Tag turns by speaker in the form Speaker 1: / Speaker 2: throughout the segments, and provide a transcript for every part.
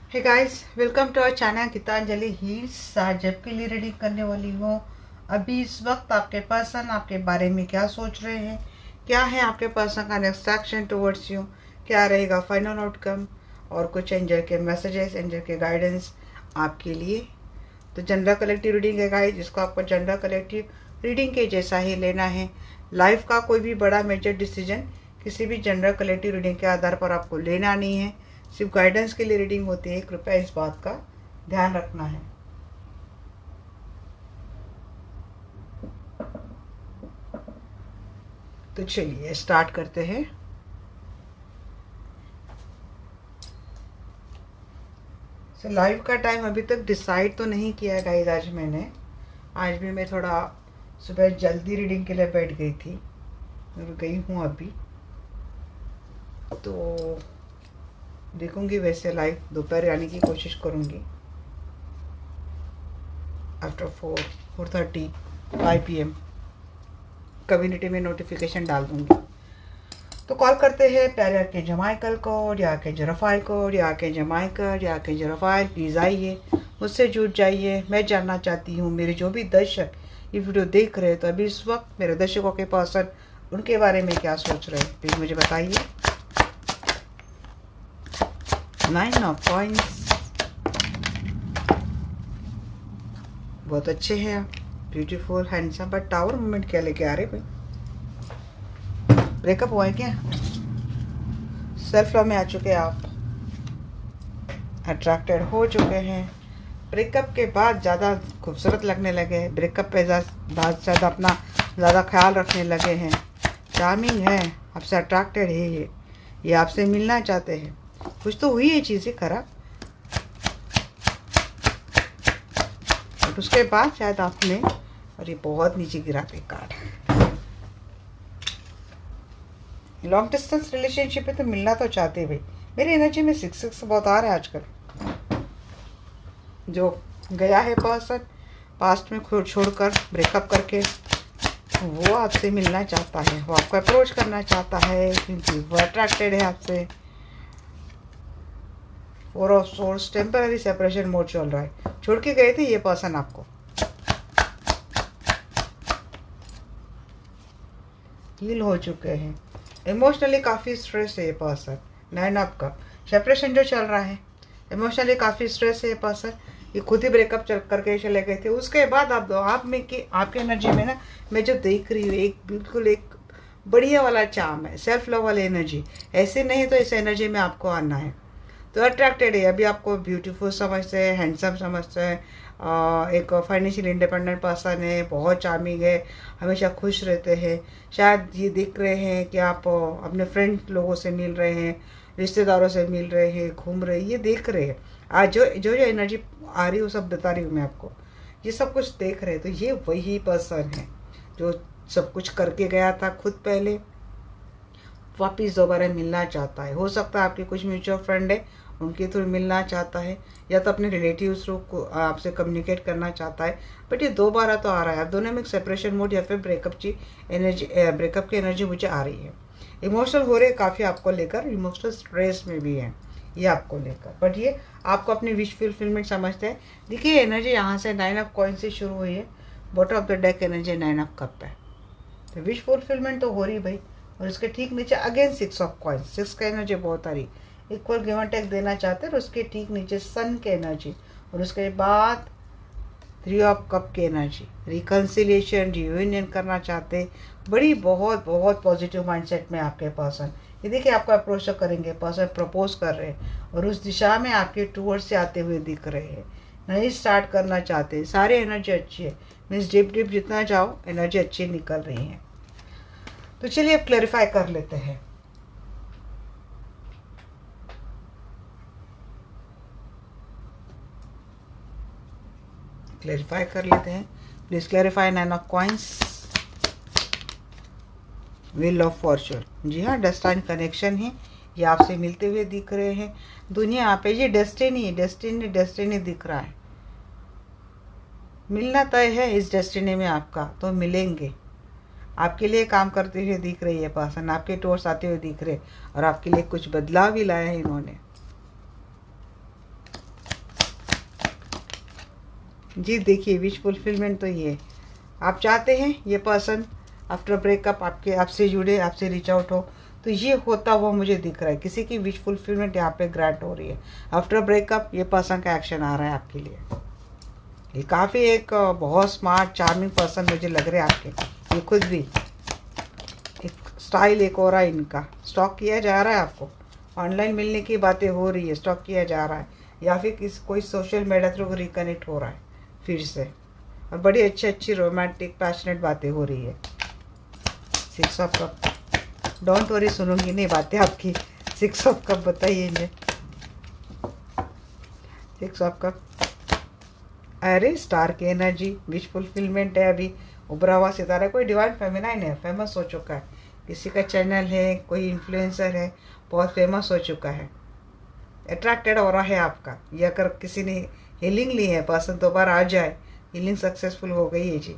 Speaker 1: Hey guys, welcome to our channel Geetanjali heals. आज जब के लिए रीडिंग करने वाली हूँ। अभी इस वक्त आपके पर्सन आपके बारे में क्या सोच रहे हैं, क्या है आपके पर्सन का नेक्स्ट एक्शन टुवर्ड्स यू, क्या रहेगा फाइनल आउटकम, और कुछ एंजल के मैसेजेस, एंजल के गाइडेंस आपके लिए। तो जनरल कलेक्टिव रीडिंग है गाइस, जिसको आपको जनरल कलेक्टिव रीडिंग के जैसा ही लेना है। लाइफ का कोई भी बड़ा मेजर डिसीजन किसी भी जनरल कलेक्टिव रीडिंग के आधार पर आपको लेना नहीं है, सिर्फ गाइडेंस के लिए रीडिंग होती है। कृपया इस बात का ध्यान रखना है। तो चलिए स्टार्ट करते हैं। लाइव का टाइम अभी तक डिसाइड तो नहीं किया गाइस। आज भी मैं थोड़ा सुबह जल्दी रीडिंग के लिए बैठ गई थी और गई हूँ अभी, तो देखूंगी। वैसे लाइव दोपहर आने की कोशिश करूंगी, आफ्टर 4:30 5 PM कम्युनिटी में नोटिफिकेशन डाल दूंगी। तो कॉल करते हैं प्यारे के जमाइकल को, या के जरफ़ाइल को, या के जमाइकल, या के जरफ़ाइल। प्लीज़ आइए, मुझसे जुड़ जाइए। मैं जानना चाहती हूँ मेरे जो भी दर्शक ये वीडियो देख रहे हैं, तो अभी इस वक्त मेरे दर्शकों के पर्सन उनके बारे में क्या सोच रहे हैं, प्लीज़ मुझे बताइए। 9 ऑफ कॉइंस, बहुत अच्छे हैं आप, beautiful handsome. But tower moment क्या लेके आ रहे भाई? ब्रेकअप हुआ है क्या? सेल्फ लव में आ चुके हैं आप, अट्रैक्टेड हो चुके हैं। ब्रेकअप के बाद ज़्यादा खूबसूरत लगने लगे, ब्रेकअप पे ज़्यादा अपना ज़्यादा ख्याल रखने लगे हैं। चार्मिंग है, आपसे अट्रैक्टेड है ये आपसे मिलना चाहते हैं। कुछ तो हुई है चीज़ें खराब, और उसके बाद शायद आपने, और ये बहुत नीचे गिरा के कार्ड। लॉन्ग डिस्टेंस रिलेशनशिप है तो मिलना तो चाहते हैं भाई। मेरी एनर्जी में 6 बहुत आ रहा है आजकल। जो गया है पर्सन पास्ट में खुद छोड़कर ब्रेकअप करके, वो आपसे मिलना चाहता है, वो आपको अप्रोच करना चाहता है क्योंकि वो अट्रैक्टेड है आपसे। 4 of source, temporary separation mode चल रहा है। छोड़ के गए थे ये पर्सन आपको, हील हो चुके हैं। इमोशनली काफ़ी स्ट्रेस है ये पर्सन। 9 ऑफ कप, सेपरेशन जो चल रहा है, इमोशनली काफ़ी स्ट्रेस है ये पर्सन। ये खुद ही ब्रेकअप करके चले गए थे। उसके बाद आप में कि आपके एनर्जी में ना, मैं जो देख रही हूँ, एक बिल्कुल एक बढ़िया वाला चार्म है, सेल्फ लव वाली एनर्जी। ऐसे नहीं तो इस एनर्जी में आपको आना है। तो अट्रैक्टेड है, अभी आपको ब्यूटीफुल समझते हैं, हैंडसम समझते हैं, एक फाइनेंशियल इंडिपेंडेंट पर्सन है, बहुत चार्मिंग है, हमेशा खुश रहते हैं। शायद ये देख रहे हैं कि आप अपने फ्रेंड लोगों से मिल रहे हैं, रिश्तेदारों से मिल रहे हैं, घूम रहे हैं, ये देख रहे हैं। आज जो जो जो एनर्जी आ रही है वो सब बता रही हूँ मैं आपको। ये सब कुछ देख रहे हैं, तो ये वही पर्सन है जो सब कुछ करके गया था खुद पहले, वापिस दोबारा मिलना चाहता है। हो सकता है आपके कुछ म्यूचुअल फ्रेंड है, उनके थ्रू मिलना चाहता है, या तो अपने रिलेटिव्स को आपसे कम्युनिकेट करना चाहता है। बट ये दोबारा तो आ रहा है। आप दोनों में एक सेपरेशन मोड या फिर ब्रेकअप की एनर्जी, ब्रेकअप की एनर्जी मुझे आ रही है। इमोशनल हो रहे काफ़ी आपको लेकर, इमोशनल स्ट्रेस में भी है ये आपको लेकर। बट ये आपको अपनी विश फुलफिलमेंट समझते हैं। देखिए एनर्जी यहाँ से 9 ऑफ कॉइन से शुरू हुई है, bottom of the deck energy 9 of cup है। तो विश फुलफिलमेंट तो हो रही भाई। और उसके ठीक नीचे अगेन 6 ऑफ कॉइंस, 6 का एनर्जी बहुत आ रही। इक्वल गिव एंड टेक देना चाहते हैं। और उसके ठीक नीचे सन के एनर्जी, और उसके बाद 3 ऑफ कप की एनर्जी, रिकन्सिलिएशन, रियूनियन करना चाहते। बड़ी बहुत बहुत पॉजिटिव माइंडसेट में आपके पर्सन। ये देखिए आपको अप्रोच करेंगे, पर्सन प्रपोज कर रहे हैं और उस दिशा में आपके टूवर्ड से आते हुए दिख रहे हैं। नहीं स्टार्ट करना चाहते, सारे एनर्जी अच्छी है। मीन्स डिप डिप जितना जाओ एनर्जी अच्छी निकल रही है। तो चलिए अब क्लैरिफाई कर लेते हैं। Please clarify 9 of coins, wheel of fortune. जी हाँ, डेस्टाइन कनेक्शन है, ये आपसे मिलते हुए दिख रहे हैं। दुनिया पे ये डेस्टिनी डेस्टिनी दिख रहा है। मिलना तय है इस डेस्टिनी में आपका, तो मिलेंगे। आपके लिए काम करते हुए दिख रही है पर्सन, आपके टूर्स आते हुए दिख रहे, और आपके लिए कुछ बदलाव भी लाया है इन्होंने। जी देखिए, विश फुलफिलमेंट तो ये है। आप चाहते हैं ये पर्सन आफ्टर ब्रेकअप आपसे जुड़े, आपसे रीच आउट हो, तो ये होता हुआ मुझे दिख रहा है। किसी की विश फुलफिलमेंट यहाँ पे ग्रांट हो रही है। आफ्टर ब्रेकअप ये पर्सन का एक्शन आ रहा है आपके लिए। ये काफ़ी एक बहुत स्मार्ट चार्मिंग पर्सन मुझे लग रहे हैं आपके। ये खुद भी एक स्टाइल एक और है इनका। स्टॉक किया जा रहा है आपको, ऑनलाइन मिलने की बातें हो रही है, स्टॉक किया जा रहा है, या फिर कोई सोशल मीडिया थ्रू रिकनेक्ट हो रहा है फिर से, और बड़ी अच्छी रोमांटिक पैशनेट बातें हो रही है। 6 ऑफ कप, डोंट वरी, सुनूंगी नहीं बातें आपकी। 6 ऑफ कप बताइए मुझे। 6 ऑफ कप, अरे स्टार की एनर्जी, विश फुलफिलमेंट है। अभी उभरा हुआ सितारा, कोई डिवाइन फेमिनाइन है, फेमस हो चुका है, किसी का चैनल है, कोई इन्फ्लुएंसर है, बहुत फेमस हो चुका है, अट्रैक्टेड हो रहा है आपका। ये अगर किसी ने हीलिंग ली है, पर्सन दोबारा आ जाए, हीलिंग सक्सेसफुल हो गई है जी।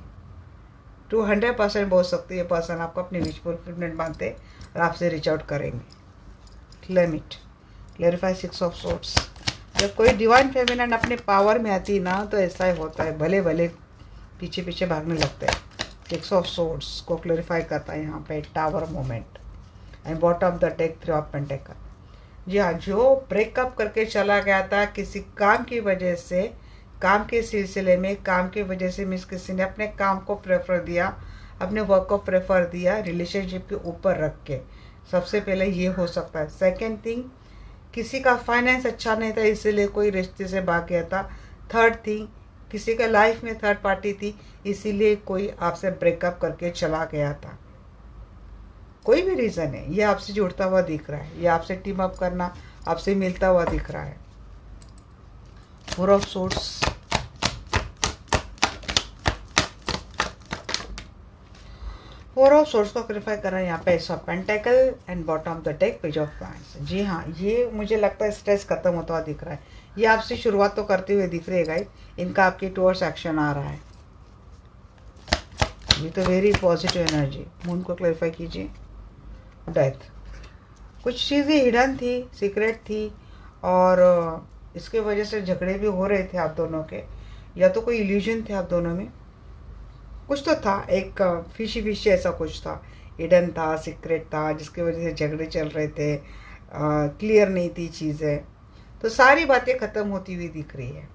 Speaker 1: 200% बोल सकते हैं ये पर्सन आपको अपनी विश फुलफिलमेंट मानते और आपसे रीच आउट करेंगे। क्लेमिट, क्लेरिफाई 6 ऑफ सोर्ट्स। जब कोई डिवाइन फेमिनिन अपने पावर में आती ना, तो ऐसा ही होता है, भले भले पीछे पीछे भागने लगते हैं। 6 ऑफ सोर्ट्स को क्लेरिफाई करता है यहाँ पे tower moment. And bottom of the deck 3 of pentacle. जी हाँ, जो ब्रेकअप करके चला गया था किसी काम की वजह से, काम के सिलसिले में, काम की वजह से मीन्स किसी ने अपने काम को प्रेफर दिया, अपने वर्क को प्रेफर दिया रिलेशनशिप के ऊपर रख के, सबसे पहले ये हो सकता है। सेकेंड थिंग, किसी का फाइनेंस अच्छा नहीं था इसीलिए कोई रिश्ते से भाग गया था। थर्ड थिंग, किसी का लाइफ में थर्ड पार्टी थी इसीलिए कोई आपसे ब्रेकअप करके चला गया था। कोई भी रीज़न है, ये आपसे जुड़ता हुआ दिख रहा है, ये आपसे टीम अप करना, आपसे मिलता हुआ दिख रहा है। 4 ऑफ सोर्ट्स, 4 ऑफ सोर्ट्स को क्लियरिफाई कर रहे हैं यहाँ पे। Ace of pentacle and bottom of the deck page of wands. जी हाँ, ये मुझे लगता है स्ट्रेस खत्म होता हुआ दिख रहा है। ये आपसे शुरुआत तो करते हुए दिख रहे गाइस, इनका आपके टुवर्ड्स एक्शन आ रहा है। ये तो वेरी पॉजिटिव एनर्जी। मून को क्लैरिफाई कीजिए। डेथ, कुछ चीज़ें हिडन थी, सीक्रेट थी, और इसके वजह से झगड़े भी हो रहे थे आप दोनों के, या तो कोई इल्यूजन थे आप दोनों में, कुछ तो था, एक फिशी फिशी ऐसा कुछ था, हिडन था, सीक्रेट था, जिसकी वजह से झगड़े चल रहे थे, क्लियर नहीं थी चीज़ें। तो सारी बातें ख़त्म होती हुई दिख रही है,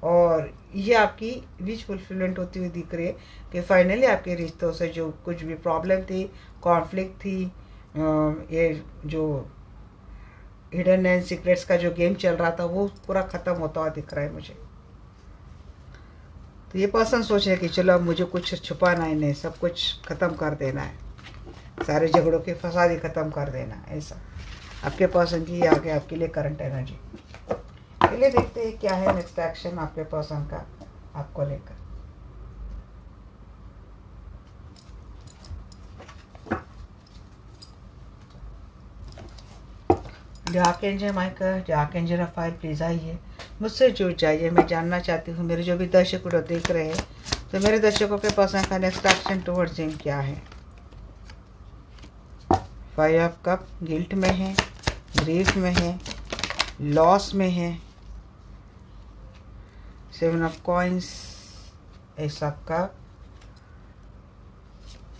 Speaker 1: और ये आपकी विश फुलफिलमेंट होती हुई दिख रही है कि फाइनली आपके रिश्तों से जो कुछ भी प्रॉब्लम थी, कॉन्फ्लिक्ट थी, ये जो हिडन एंड सीक्रेट्स का जो गेम चल रहा था वो पूरा ख़त्म होता हुआ दिख रहा है मुझे। तो ये पर्सन सोच रहे कि चलो अब मुझे कुछ छुपाना ही नहीं, सब कुछ ख़त्म कर देना है, सारे झगड़ों के फसाद ही ख़त्म कर देना है, ऐसा आपके पर्सन की आगे आपके लिए करंट एनर्जी। चलिए देखते हैं क्या है नेक्स्ट एक्शन आपके पर्सन का आपको लेकर। जो आर्कएंजल माइकल, जो आर्कएंजल रफाइल, प्लीज़ आइए, मुझसे जुड़ जाइए। मैं जानना चाहती हूँ मेरे जो भी दर्शक वीडियो देख रहे हैं, तो मेरे दर्शकों के पर्सन का नेक्स्ट एक्शन टुवर्ड्स हिम क्या है। 5 ऑफ कप, गिल्ट में है, ग्रीफ में है, लॉस में है। 7 of coins, S of cup,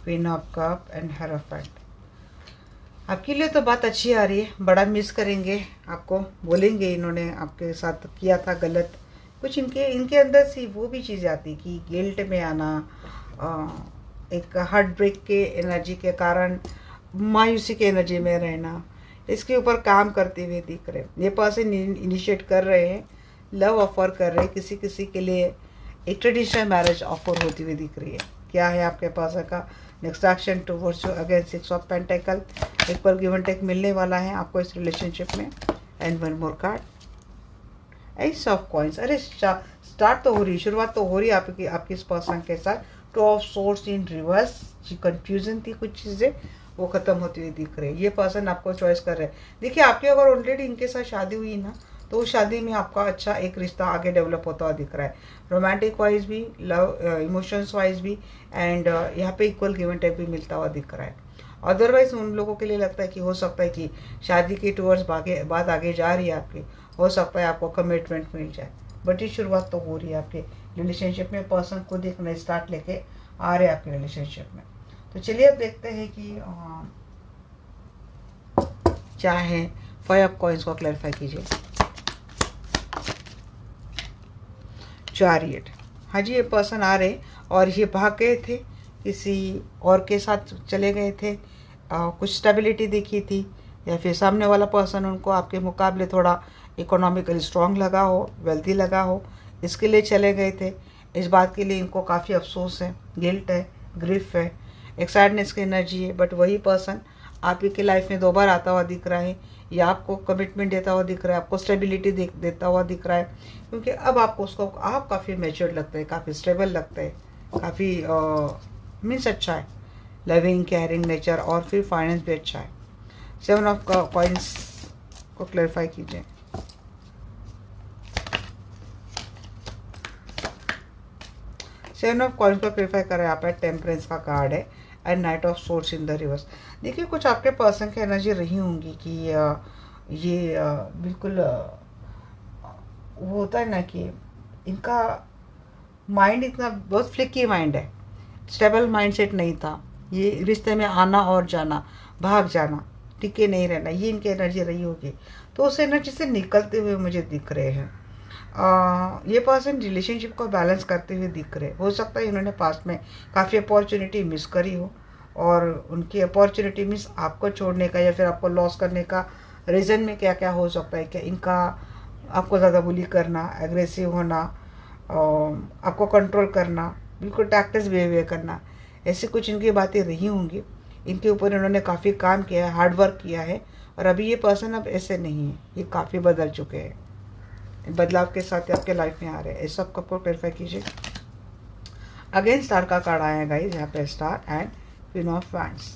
Speaker 1: queen of cup and hierophant. आपके लिए तो बात अच्छी आ रही है, बड़ा मिस करेंगे आपको, बोलेंगे इन्होंने आपके साथ किया था गलत कुछ, इनके अंदर से वो भी चीज़ आती कि गिल्ट में आना, एक हार्ट ब्रेक के एनर्जी के कारण मायूसी के एनर्जी में रहना, इसके ऊपर काम करते हुए दिख रहे हैं। ये पर्सन इनिशिएट कर रहे हैं, लव ऑफर कर रहे हैं, किसी किसी के लिए एक ट्रेडिशनल मैरिज ऑफर होती हुई दिख रही है। क्या है आपके पर्सन का next action towards you. Again 6 of pentacle, एक पर गिव एंड टेक मिलने वाला है आपको इस रिलेशनशिप में। And 1 more card, S of coins. अरे स्टार्ट तो हो रही, शुरुआत तो हो रही है आपकी इस पर्सन के साथ। 2 ऑफ सोर्ड्स इन रिवर्स, जो कंफ्यूजन थी कुछ चीज़ें वो ख़त्म होती हुई दिख रही है। ये पर्सन आपको चॉइस कर रहे हैं। देखिए आपकी अगर ऑलरेडी इनके साथ शादी हुई ना, तो उस शादी में आपका अच्छा एक रिश्ता आगे डेवलप होता हुआ दिख रहा है, रोमांटिक वाइज भी, लव इमोशंस वाइज भी, एंड यहाँ पे इक्वल गिव एंड टेक भी मिलता हुआ दिख रहा है। अदरवाइज उन लोगों के लिए लगता है कि हो सकता है कि शादी के टूवर्ड्स बात आगे जा रही है आपकी, हो सकता है आपको कमिटमेंट मिल जाए, बट ये शुरुआत तो हो रही है आपके रिलेशनशिप में। पर्सन खुद एक नई स्टार्ट लेके आ रहे हैं आपके रिलेशनशिप में। तो चलिए अब देखते हैं कि क्या है। 5 ऑफ कॉइंस को क्लैरिफाई कीजिए। चैरियट, हाँ जी, ये पर्सन आ रहे और ये भाग गए थे, किसी और के साथ चले गए थे। कुछ स्टेबिलिटी दिखी थी, या फिर सामने वाला पर्सन उनको आपके मुकाबले थोड़ा इकोनॉमिकली स्ट्रांग लगा हो, वेल्थी लगा हो, इसके लिए चले गए थे। इस बात के लिए इनको काफ़ी अफसोस है, गिल्ट है, ग्रिफ है, एक सैडनेस की एनर्जी है। बट वही पर्सन आप ही की लाइफ में 2 बार आता हुआ दिख रहा है, या आपको कमिटमेंट देता हुआ दिख रहा है, आपको स्टेबिलिटी देता हुआ दिख रहा है, क्योंकि अब आपको उसको आप काफ़ी मैच्योर लगते हैं, काफ़ी स्टेबल लगते हैं, काफ़ी मीन्स अच्छा है, लविंग केयरिंग नेचर, और फिर फाइनेंस भी अच्छा है। 7 ऑफ कॉइंस को क्लैरिफाई कीजिए। सेवन ऑफ कॉइंस को क्लैरिफाई कर रहे हैं आप, टेम्परेंस का कार्ड है and night of swords in the reverse. देखिए कुछ आपके पर्सन की एनर्जी रही होंगी कि ये बिल्कुल वो होता है ना कि इनका माइंड इतना बहुत फ्लिकी माइंड है, स्टेबल माइंडसेट नहीं था। ये रिश्ते में आना और जाना, भाग जाना, टिके नहीं रहना, ये इनकी एनर्जी रही होगी। तो उस एनर्जी से निकलते हुए मुझे दिख रहे हैं। ये पर्सन रिलेशनशिप को बैलेंस करते हुए दिख रहे। हो सकता है इन्होंने पास्ट में काफ़ी अपॉर्चुनिटी मिस करी हो, और उनकी अपॉर्चुनिटी मिस आपको छोड़ने का या फिर आपको लॉस करने का रीज़न में क्या क्या हो सकता है। क्या इनका आपको ज़्यादा बुली करना, एग्रेसिव होना, आपको कंट्रोल करना, बिल्कुल टैक्टिस बिहेवियर करना, ऐसी कुछ इनकी बातें रही होंगी। इनके ऊपर इन्होंने काफ़ी काम किया है, हार्ड वर्क किया है, और अभी ये पर्सन अब ऐसे नहीं है, ये काफ़ी बदल चुके हैं, बदलाव के साथ आपके लाइफ में आ रहे हैं। इस सब को क्लैरिफाई कीजिए। अगेन स्टार का कार्ड आया गाइस, यहाँ पे star and queen of wands.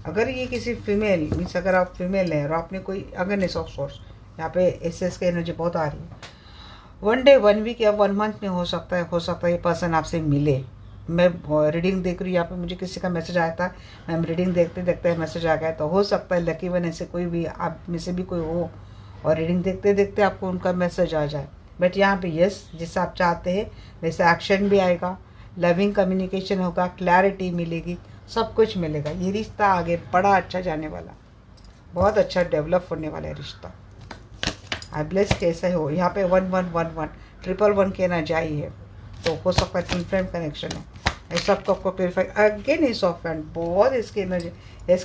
Speaker 1: अगर ये किसी फीमेल मीन्स अगर आप फीमेल हैं और आपने कोई अगेनेस्ट ऑफ सोर्स, यहाँ पे एसएस की एनर्जी बहुत आ रही है। 1 डे 1 वीक या 1 मंथ में हो सकता है ये पर्सन आपसे मिले। मैं रीडिंग देख रही हूँ, यहाँ पे मुझे किसी का मैसेज आया था, मैम रीडिंग देखते देखते मैसेज आ गया, तो हो सकता है लकी वन ऐसे कोई भी आप में से भी कोई हो और रीडिंग देखते देखते आपको उनका मैसेज आ जाए। बट यहाँ पे यस, जैसे आप चाहते हैं वैसे एक्शन भी आएगा, लविंग कम्युनिकेशन होगा, क्लैरिटी मिलेगी, सब कुछ मिलेगा। ये रिश्ता आगे बड़ा अच्छा जाने वाला, बहुत अच्छा डेवलप होने वाला है रिश्ता। आई ब्लेस कैसे हो, यहाँ पे 1111 111 की एनर्जी आई है, तो हो सकता है ट्विन फ्लेम कनेक्शन है। इस सबको आपको क्लियरिफाई अगेन इस ऑफ एंड बहुत इसकी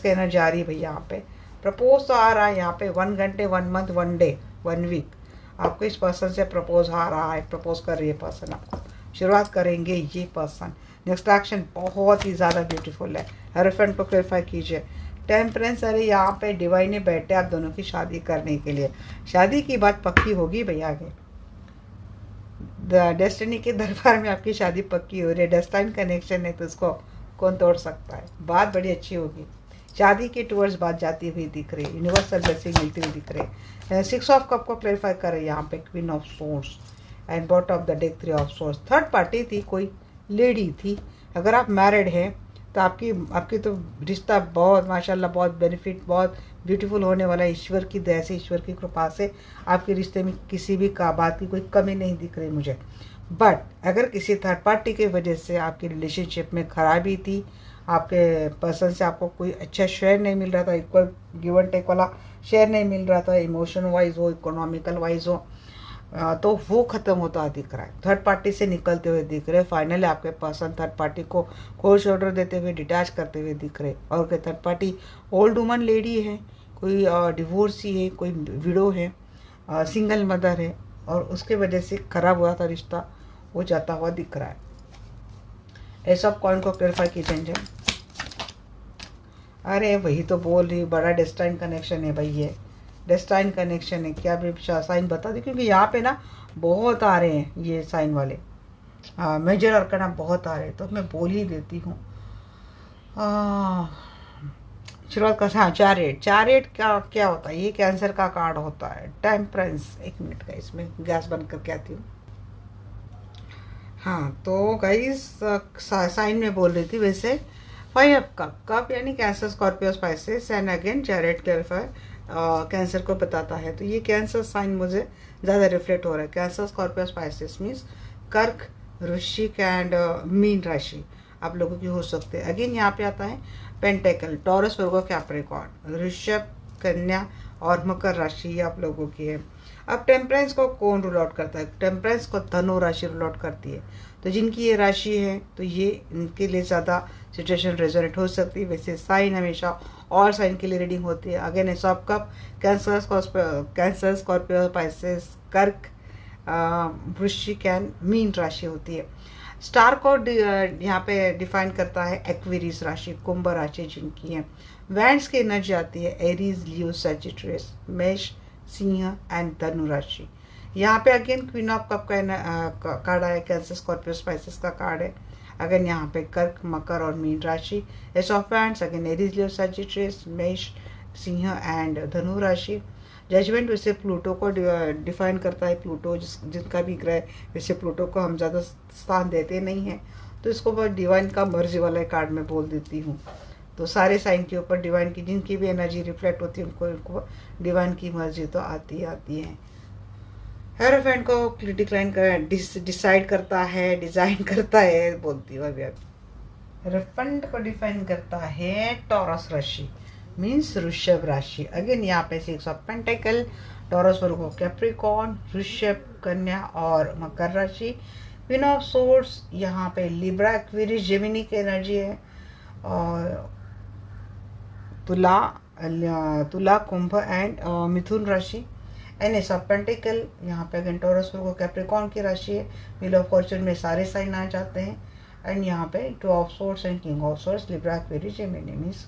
Speaker 1: एनर्जी आ रही है भैया। यहाँ पे प्रपोज तो आ रहा है, यहाँ पे 1 घंटे 1 मंथ 1 डे 1 वीक आपको इस पर्सन से प्रपोज आ रहा है, प्रपोज कर रही है पर्सन आपको, शुरुआत करेंगे ये पर्सन। नेक्स्ट एक्शन बहुत ही ज़्यादा ब्यूटीफुल है। हेरोफेंट को क्लैरिफाई कीजिए। टेम्परेंस, अरे यहाँ पे डिवाइन बैठे आप दोनों की शादी करने के लिए, शादी की बात पक्की होगी भैया आगे। डेस्टिनी के दरबार में आपकी शादी पक्की हो रही है, डेस्टाइन कनेक्शन है, तो उसको कौन तोड़ सकता है। बात बड़ी अच्छी होगी, शादी के टूवर्ड्स बात जाती हुई दिख रही है, यूनिवर्सल ब्लेसिंग मिलती हुई दिख रही है। 6 ऑफ कप को क्लैरिफाई कर रहे हैं यहाँ पे, queen of swords and bottom of the deck 3 of swords. Third party थी, कोई लेडी थी। अगर आप मैरिड हैं तो आपकी तो रिश्ता बहुत माशाल्लाह बहुत बेनिफिट, बहुत ब्यूटीफुल होने वाला है। ईश्वर की दया से, ईश्वर की कृपा से आपके रिश्ते में किसी भी बात की कोई कमी नहीं दिख रही मुझे। बट अगर किसी थर्ड पार्टी की वजह से आपकी रिलेशनशिप में खराबी थी, आपके पर्सन से आपको कोई अच्छा शेयर नहीं मिल रहा था, इक्वल गिव एंड टेक वाला शेयर नहीं मिल रहा था, इमोशन वाइज हो, इकोनॉमिकल वाइज हो, तो वो ख़त्म होता दिख रहा है, थर्ड पार्टी से निकलते हुए दिख रहे। फाइनली आपके पर्सन थर्ड पार्टी को कोल्ड शोल्डर देते हुए, डिटैच करते हुए दिख रहे। और कोई third party old woman lady है, कोई डिवोर्सी है, कोई विडो है, सिंगल मदर है, और उसके वजह से खराब हुआ था रिश्ता, वो जाता हुआ दिख रहा है। ऐसा कॉइन को क्लैरिफाई कीजिए। अरे वही तो बोल रही, बड़ा डेस्टाइन कनेक्शन है भाई, ये डेस्टाइन कनेक्शन है। क्या भी साइन बता दें, क्योंकि यहाँ पे ना बहुत आ रहे हैं ये साइन वाले, मेजर अरकाना बहुत आ रहे हैं, तो मैं बोल ही देती हूँ। शुरुआत का, हाँ, चैरियट का क्या होता है, ये कैंसर का कार्ड होता है। टेम्परेंस, 1 मिनट का, इसमें गैस बंद करके आती हूँ। हाँ तो गाइस साइन में बोल रही थी वैसे। 5 ऑफ कप यानी cancer, Scorpio, spices and again chariot clarify cancer को बताता है। तो ये कैंसर साइन मुझे ज़्यादा रिफ्लेक्ट हो रहा है। कैंसर, स्कॉर्पियो, स्पाइसेस मीन्स कर्क, वृश्चिक एंड मीन राशि आप लोगों की हो सकते हैं। अगेन यहाँ पे आता है पेंटेकल, टॉरस, वर्गो, कैप्रिकॉर्न, ऋषभ, कन्या और मकर राशि ये आप लोगों की है। अब टेम्परेंस को कौन रूल आउट करता है? टेम्परेंस को धनु राशि रूल आउट करती है। तो जिनकी ये राशि है तो ये इनके लिए ज़्यादा सिचुएशन रेजोनेट हो सकती है। वैसे साइन हमेशा ऑल साइन के लिए रीडिंग होती है। Again S of cup, cancer, Scorpio, spices, कर्क, वृश्चिक एंड मीन राशि होती है। स्टार को यहाँ पे डिफाइन करता है एक्वेरियस राशि, कुंभ राशि जिनकी है। वैंड्स की एनर्जी आती है एरीज, लियो, सजिटेरियस, मेष, सिंह एंड धनु राशि। यहाँ पे अगेन क्वीन ऑफ कप का कार्ड है, कैंसर, स्कॉर्पियो, स्पाइसेस का कार्ड है। अगेन यहाँ पे कर्क, मकर और मीन राशि। S of wands again Aries, Leo, Sagittarius, मेष, सिंह एंड धनु राशि। जजमेंट वैसे प्लूटो को डिफाइन करता है। प्लूटो जिनका भी ग्रह, वैसे प्लूटो को हम ज़्यादा स्थान देते नहीं हैं, तो इसको बहुत डिवाइन का मर्जी वाला कार्ड में बोल देती हूँ। तो सारे साइन के ऊपर डिवाइन की जिनकी भी एनर्जी रिफ्लेक्ट होती है उनको डिवाइन की मर्जी तो आती है। हेरोफेंट को डिक्लाइन कर डिसाइड करता है, डिजाइन करता है, बोलती हूँ अभी। हेरोफेंट को डिफाइन करता है टॉरस राशि मीन्स ऋषभ राशि। अगेन यहाँ पे 6 of pentacle, taurus, Virgo, Capricorn, Rishabh, कन्या और मकर राशि। क्वीन ऑफ सोर्ड्स यहाँ पे लिब्रा, एक्वेरियस, जेमिनी की एनर्जी है। और तुला, कुंभ एंड मिथुन राशि। एंड एस ऑफ पेंटिकल यहाँ पे अगेन टॉरस, वर्गो, कैप्रिकॉर्न की राशि है। व्हील ऑफ फॉर्चून में सारे साइन आ जाते हैं। एंड यहाँ पे 2 of swords and king of swords, Libra, Aquarius, Gemini means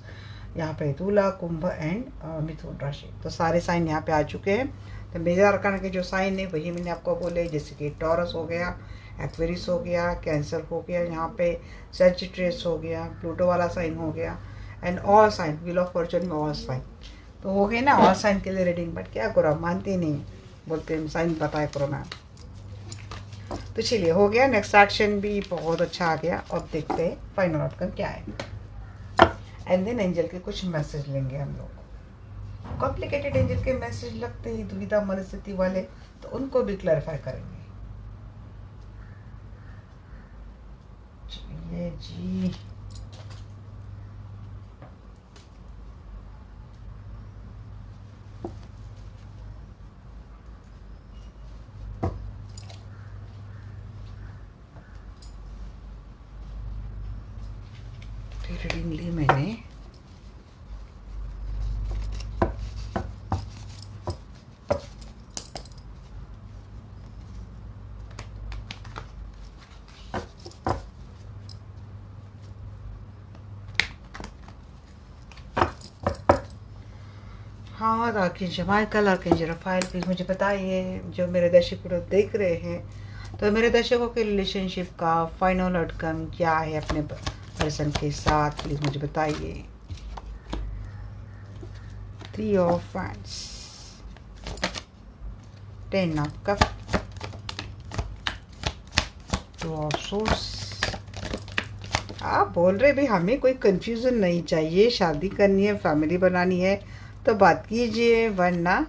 Speaker 1: यहाँ पे तुला, कुंभ एंड मिथुन राशि। तो सारे साइन यहाँ पे आ चुके हैं। तो मेजर अरकान के जो साइन है वही मैंने आपको बोले, जैसे कि टॉरस हो गया, एक्वेरियस हो गया, कैंसर हो गया, यहाँ पे सजिटेरियस हो गया, प्लूटो वाला साइन हो गया and all sign, wheel of fortune में ऑल साइन। तो हो गए ना ऑल साइन के लिए रीडिंग। बट क्या करो, मानते नहीं, बोलते हैं साइन बताया करो मैम। तो चलिए हो गया, नेक्स्ट एक्शन भी बहुत अच्छा आ गया। अब देखते हैं फाइनल आउटकम क्या है। एंड देन एंजल के कुछ मैसेज लेंगे हम लोग। कॉम्प्लिकेटेड एंजल के मैसेज लगते ही दुविधा मनस्थिति वाले, तो उनको भी क्लैरिफाई करेंगे। चलिए जी, रीडिंग ली मैंने। हाँ, archangel Michael, archangel Rafale, please मुझे बताइए जो मेरे दर्शक लोग देख रहे हैं, तो मेरे दर्शकों के रिलेशनशिप का फाइनल आउटकम क्या है अपने पर्सन के साथ, प्लीज़ मुझे बताइए। 3 of wands, 10 of cup, 2 of source. आप बोल रहे भाई हमें कोई कंफ्यूजन नहीं चाहिए, शादी करनी है, फैमिली बनानी है तो बात कीजिए वरना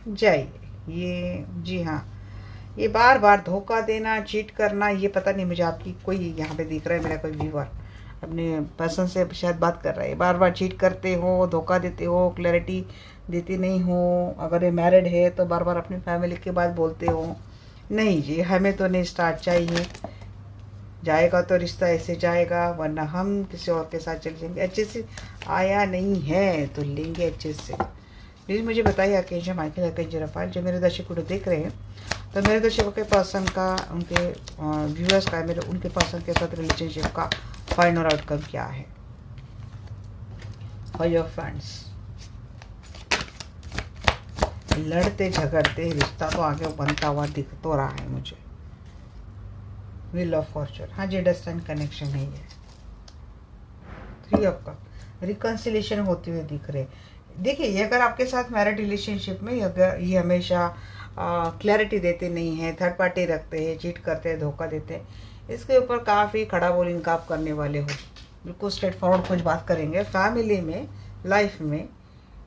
Speaker 1: जाइए। ये जी हाँ, ये बार बार धोखा देना, चीट करना, ये पता नहीं मुझे आपकी कोई यहाँ पे दिख रहा है, मेरा कोई व्यूअर अपने पर्सन से शायद बात कर रहा है। बार बार चीट करते हो, धोखा देते हो, क्लैरिटी देते नहीं हो। अगर ये मैरिड है तो बार बार अपनी फैमिली के बात बोलते हो। नहीं जी, हमें तो नहीं स्टार्ट चाहिए। जाएगा तो रिश्ता ऐसे जाएगा, वरना हम किसी और के साथ चले जाएंगे। अच्छे से आया नहीं है तो लेंगे अच्छे से। प्लीज़ मुझे बताइए आर्कएंजल माइकल, आर्कएंजल रफाएल, जो मेरे दर्शक को देख रहे हैं, तो मेरे दर्शकों के पर्सन का, उनके व्यूअर्स का, मेरे उनके पर्सन के साथ रिलेशनशिप का फाइनल आउटकम क्या है फॉर योर फ्रेंड्स। लड़ते झगड़ते रिश्ता तो आगे बनता हुआ दिख तो रहा है मुझे। व्हील ऑफ फॉर्चून, हाँ जी, अंडरस्टैंड कनेक्शन है ये। 3 ऑफ कप, रिकन्सिलेशन होते हुए दिख रहे। देखिए, ये अगर आपके साथ मैरिड रिलेशनशिप में अगर ये हमेशा क्लैरिटी देते नहीं हैं, थर्ड पार्टी रखते हैं, चीट करते हैं, धोखा देते हैं, इसके ऊपर काफ़ी खड़ा बोल इनका करने वाले हो। बिल्कुल स्ट्रेट फॉरवर्ड कुछ बात करेंगे। फैमिली में, लाइफ में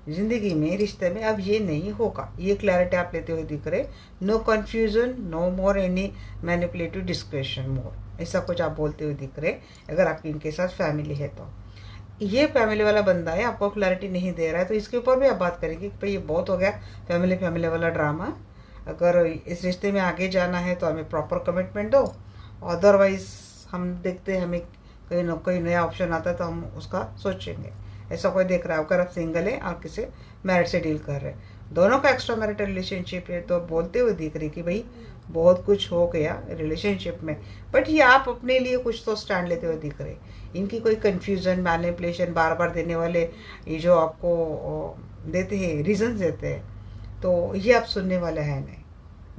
Speaker 1: ज़िंदगी में, रिश्ते में अब ये नहीं होगा। ये क्लैरिटी आप लेते हुए दिख रहे। No confusion, no more any manipulative discussion more, ऐसा कुछ आप बोलते हुए दिख रहे अगर आपकी इनके साथ फैमिली है तो। ये फैमिली वाला बंदा है, आपको क्लैरिटी नहीं दे रहा है, तो इसके ऊपर भी आप बात करेंगे कि भाई ये बहुत हो गया फैमिली वाला ड्रामा। अगर इस रिश्ते में आगे जाना है तो हमें प्रॉपर कमिटमेंट दो, अदरवाइज हम देखते हैं हमें कोई नया ऑप्शन आता है तो हम उसका सोचेंगे। ऐसा कोई देख रहा है अगर आप सिंगल है और किसी मैरिड से डील कर रहे हैं, दोनों का एक्स्ट्रा मैरिटल रिलेशनशिप है, तो बोलते हुए दिख रही कि भाई बहुत कुछ हो गया रिलेशनशिप में, बट ये आप अपने लिए कुछ तो स्टैंड लेते हुए दिख रहे। इनकी कोई कन्फ्यूज़न, मैनिपुलेशन, बार बार देने वाले ये जो आपको देते हैं, रीजन देते हैं, तो ये आप सुनने वाले हैं नहीं।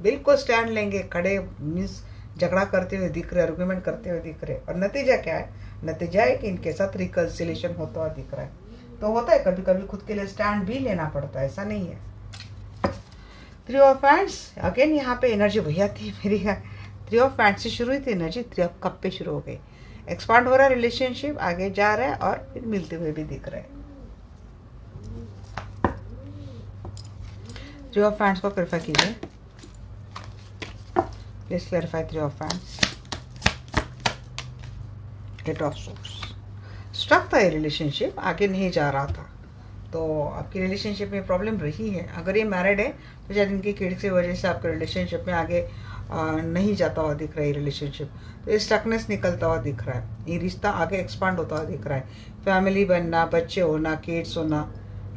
Speaker 1: बिल्कुल स्टैंड लेंगे, खड़े मीन्स झगड़ा करते हुए दिख रहे, आर्गुमेंट करते हुए दिख रहे। और नतीजा क्या है? नतीजा है कि इनके साथ रिकन्सिलेशन होता हुआ दिख रहा है। तो होता है कभी कभी खुद के लिए स्टैंड भी लेना पड़ता है, ऐसा नहीं है। 3 ऑफ हैंड्स अगेन, यहाँ पे एनर्जी वही आती है मेरी। 3 ऑफ हैंड्स से शुरू हुई थी एनर्जी, 3 ऑफ कप पे शुरू हो गई। एक्सपांड हो रहा है रिलेशनशिप, आगे जा रहा है और फिर मिलते हुए भी दिख रहे हैं। 3 ऑफ हैंड्स को क्लैरिफाई कीजिए please, clarify 3 of hands. 8 of swords, struck था ये रिलेशनशिप, आगे नहीं जा रहा था, तो आपकी रिलेशनशिप में प्रॉब्लम रही है। अगर ये मैरिड है तो शायद इनकी किड्स की वजह से आपके रिलेशनशिप में आगे नहीं जाता हुआ दिख रहा है रिलेशनशिप, तो ये स्टकनेस निकलता हुआ दिख रहा है। ये रिश्ता आगे एक्सपांड होता हुआ दिख रहा है। फैमिली बनना, बच्चे होना, किड्स होना।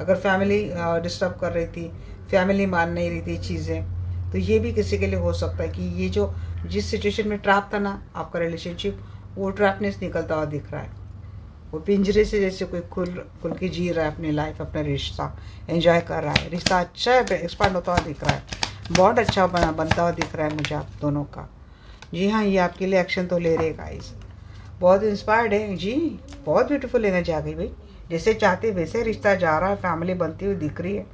Speaker 1: अगर फैमिली डिस्टर्ब कर रही थी, फैमिली मान नहीं रही थी चीज़ें, तो ये भी किसी के लिए हो सकता है कि ये जो जिस सिचुएशन में ट्रैप था ना आपका रिलेशनशिप, वो ट्रैपनेस निकलता हुआ दिख रहा है। वो पिंजरे से जैसे कोई खुल के जी रहा है अपनी लाइफ, अपना रिश्ता एंजॉय कर रहा है। रिश्ता अच्छा है, एक्सपांड होता हुआ दिख रहा है, बहुत अच्छा बनता हुआ दिख रहा है मुझे आप दोनों का। जी हाँ, ये आपके लिए एक्शन तो ले रहे गाइस, बहुत इंस्पायर्ड है जी, बहुत ब्यूटीफुल एनर्जी आ गई भाई। जैसे चाहते वैसे रिश्ता जा रहा है, फैमिली बनती हुई दिख रही है,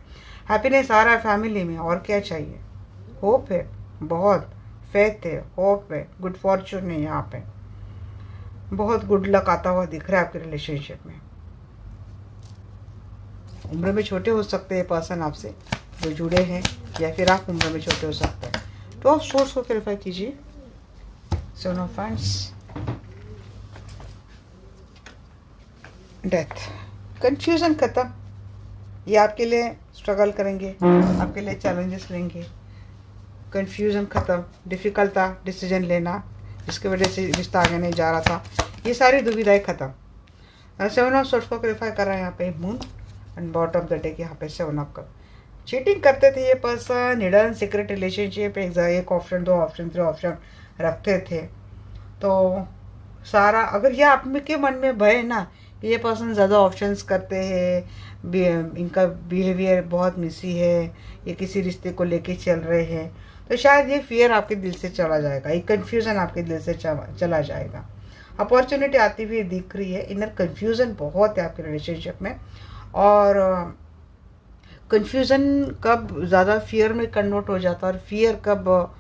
Speaker 1: हैप्पीनेस आ रहा है फैमिली में, और क्या चाहिए। होप है, बहुत फेथ है, होप है, गुड फॉर्चून है, यहाँ पे बहुत गुड लक आता हुआ दिख रहा है आपके रिलेशनशिप में। उम्र में छोटे हो सकते हैं पर्सन आपसे जो जुड़े हैं, या फिर आप उम्र में छोटे हो सकते हैं। तो आप सोर्स को क्लैरिफाई कीजिए। 7 ऑफ हैंड्स, डेथ, कंफ्यूजन खत्म। ये आपके लिए स्ट्रगल करेंगे, आपके लिए चैलेंजेस लेंगे। कंफ्यूजन खत्म, डिफिकल्ट था डिसीजन लेना, जिसकी वजह से रिश्ता आगे नहीं जा रहा था, ये सारी दुविधाएं खत्म। 7 ऑफ सोर्स को क्लैरिफाई कर रहा है यहाँ पे moon, and bottom of the deck यहाँ पे 7 ऑफ कप। चीटिंग करते थे ये पर्सन, हिडन सीक्रेट रिलेशनशिप, एक ऑप्शन, 2 ऑप्शन, 3 ऑप्शन रखते थे। तो सारा अगर ये आप में के मन में भय है ना, ये पर्सन ज़्यादा ऑप्शंस करते हैं, इनका बिहेवियर बहुत मिसी है, ये किसी रिश्ते को लेके चल रहे हैं, तो शायद ये फियर आपके दिल से चला जाएगा, ये कन्फ्यूज़न आपके दिल से चला जाएगा। अपॉर्चुनिटी आती हुई दिख रही है, इनर कन्फ्यूज़न बहुत है आपके रिलेशनशिप में। और कन्फ्यूज़न कब ज़्यादा फियर में कन्वर्ट हो जाता है, और फियर कब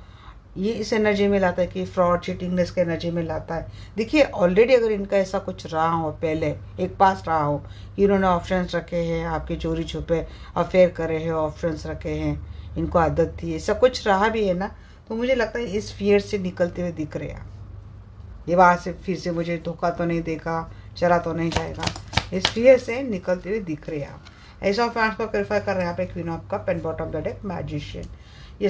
Speaker 1: ये इस एनर्जी में लाता है कि फ्रॉड, चीटिंगनेस के एनर्जी में लाता है। देखिए ऑलरेडी अगर इनका ऐसा कुछ रहा हो, पहले एक पास रहा हो कि इन्होंने ऑप्शंस रखे हैं, आपके चोरी छुपे अफेयर करे हैं, ऑप्शंस रखे हैं, इनको आदत थी, ऐसा कुछ रहा भी है ना, तो मुझे लगता है इस फियर से निकलते हुए दिख रहे हैं। ये बाहर से फिर से मुझे धोखा तो नहीं देगा, चला तो नहीं जाएगा, इस फियर से निकलते हुए दिख रहे हैं आप। ऐसा फैंस को क्लैरिफाई कर रहे हैं यहाँ पे queen of cup and bottom of the deck magician. ये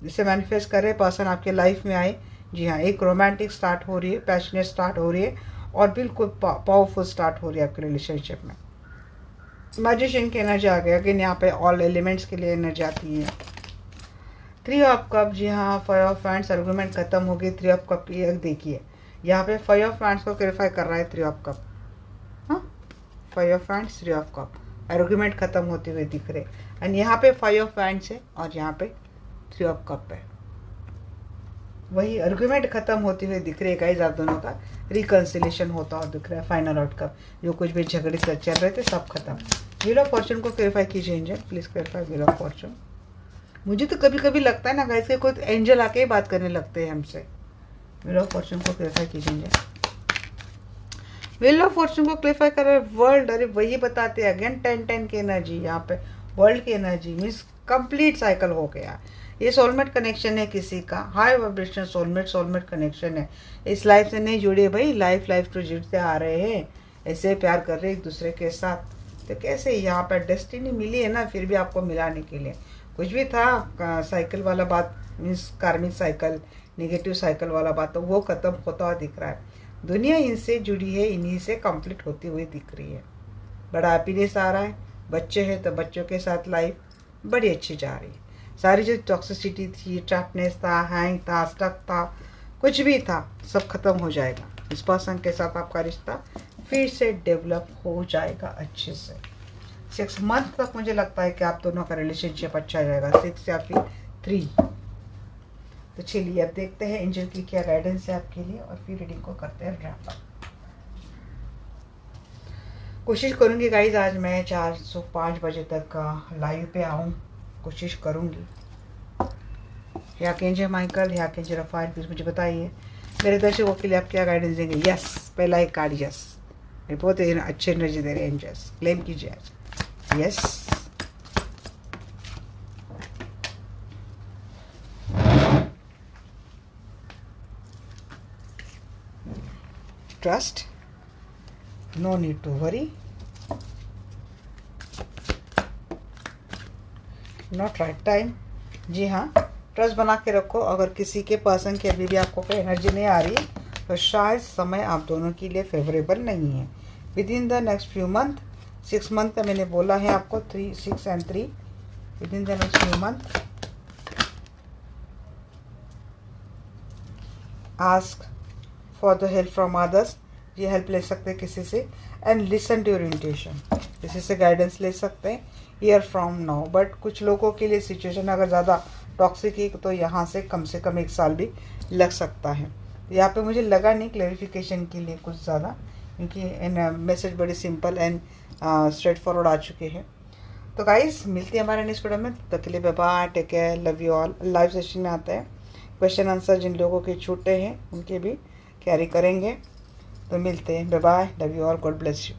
Speaker 1: जैसे मैनिफेस्ट कर रहे पर्सन आपके लाइफ में आए। जी हाँ, एक रोमांटिक स्टार्ट हो रही है, पैशनेट स्टार्ट हो रही है, और बिल्कुल पावरफुल स्टार्ट हो रही है आपके रिलेशनशिप में। मैजिशियन की एनर्जी आ गई, अगेन यहाँ पे ऑल एलिमेंट्स के लिए एनर्जी आती है। 3 ऑफ कप, जी हाँ, 5 ऑफ हैंड्स, आर्गुमेंट खत्म हो गई। 3 ऑफ कप की देखिए यहाँ पे 5 ऑफ हैंड्स को क्लैरिफाई कर रहा है 3 ऑफ कप। हाँ, 5 of hands, 3 of cup, argument खत्म होते हुए दिख रहे, एंड यहाँ पे 5 ऑफ हैंड्स है और यहाँ पे 3 ऑफ कप है। वही आर्गुमेंट खत्म होते हुए दिख रहे गाइस, आप दोनों का रिकन्सिलेशन होता हुआ दिख रहा है। फाइनल आउटकम, जो कुछ भी झगड़े से चल रहे थे सब खत्म। व्हील ऑफ फॉर्चून को क्लैरिफाई कीजिए angel, please clarify wheel of Fortune. मुझे तो कभी कभी लगता है ना गाइस के खुद एंजल आके ही बात करने लगते हैं हमसे। व्हील ऑफ फॉर्चून को क्लैरिफाई कीजिए एंजल। व्हील ऑफ फॉर्चून को क्लिफाई कर रहे वर्ल्ड, अरे वही बताते हैं अगेन 10-10 की एनर्जी यहाँ पे, वर्ल्ड की एनर्जी मीन्स कंप्लीट साइकिल हो गया। ये सोलमेट कनेक्शन है किसी का, हाई वाइब्रेशन सोलमेट कनेक्शन है। इस लाइफ से नहीं जुड़े भाई, लाइफ तो जुड़ते आ रहे हैं, ऐसे प्यार कर रहे एक दूसरे के साथ। तो कैसे यहाँ पर डेस्टिनी मिली है ना, फिर भी आपको मिलाने के लिए कुछ भी था साइकिल वाला बात, मीन्स कार्मिक साइकिल, नेगेटिव साइकिल वाला बात, तो वो खत्म होता हुआ दिख रहा है। दुनिया इनसे जुड़ी है, इन्हीं से कंप्लीट होती हुई दिख रही है। बड़ा हैप्पीनेस आ रहा है। बच्चे हैं तो बच्चों के साथ लाइफ बड़ी अच्छी जा रही है। सारी जो टॉक्सिसिटी थी, ट्रैपनेस था, हैंग था, स्टक था, कुछ भी था, सब खत्म हो जाएगा। इस पर्सन के साथ आपका रिश्ता फिर से डेवलप हो जाएगा अच्छे से। 6 मंथ तक मुझे लगता है कि आप दोनों का रिलेशनशिप अच्छा जाएगा, 6 या फिर 3। तो चलिए अब देखते हैं एंजल की क्या गाइडेंस है आपके लिए, और फिर रीडिंग को करते हैं रैप अप। कोशिश करूंगी गाइज आज मैं 4 से 5 बजे तक लाइव पे आऊँ, कोशिश करूंगी। या केंजे माइकल, या केंजे रफाइल, प्लीज मुझे बताइए मेरे दर्शकों के लिए आप क्या गाइडेंस देंगे। यस, पहला एक कार्ड यस, बहुत अच्छी एनर्जी दे रहे हैं एंजल्स, क्लेम कीजिए आज। Yes, trust, no need to worry, not right time. जी हाँ, ट्रस्ट बना के रखो। अगर किसी के पर्सन की अभी भी आपको कोई एनर्जी नहीं आ रही तो शायद समय आप दोनों के लिए फेवरेबल नहीं है। Within the next few month, 6 month का मैंने बोला है आपको, 3, 6 and 3, within the next few month ask for the help from others. ये हेल्प ले सकते हैं किसी से, and listen to your intuition, किसी से गाइडेंस ले सकते हैं ईयर फ्रॉम नाउ। बट कुछ लोगों के लिए सिचुएशन अगर ज़्यादा टॉक्सिक है तो यहाँ से कम 1 साल भी लग सकता है। यहाँ पे मुझे लगा नहीं क्लैरिफिकेशन के लिए कुछ ज़्यादा, क्योंकि मैसेज बड़ी सिंपल एंड स्ट्रेट फॉरवर्ड आ चुके हैं। तो गाइस मिलते हैं हमारे नेक्स्ट वीडियो में, तब के लिए bye bye, take care, love you all. Live session में आता है क्वेश्चन आंसर, जिन लोगों के छूटे हैं उनके भी कैरी करेंगे। तो मिलते हैं, bye bye, love you all, god bless you.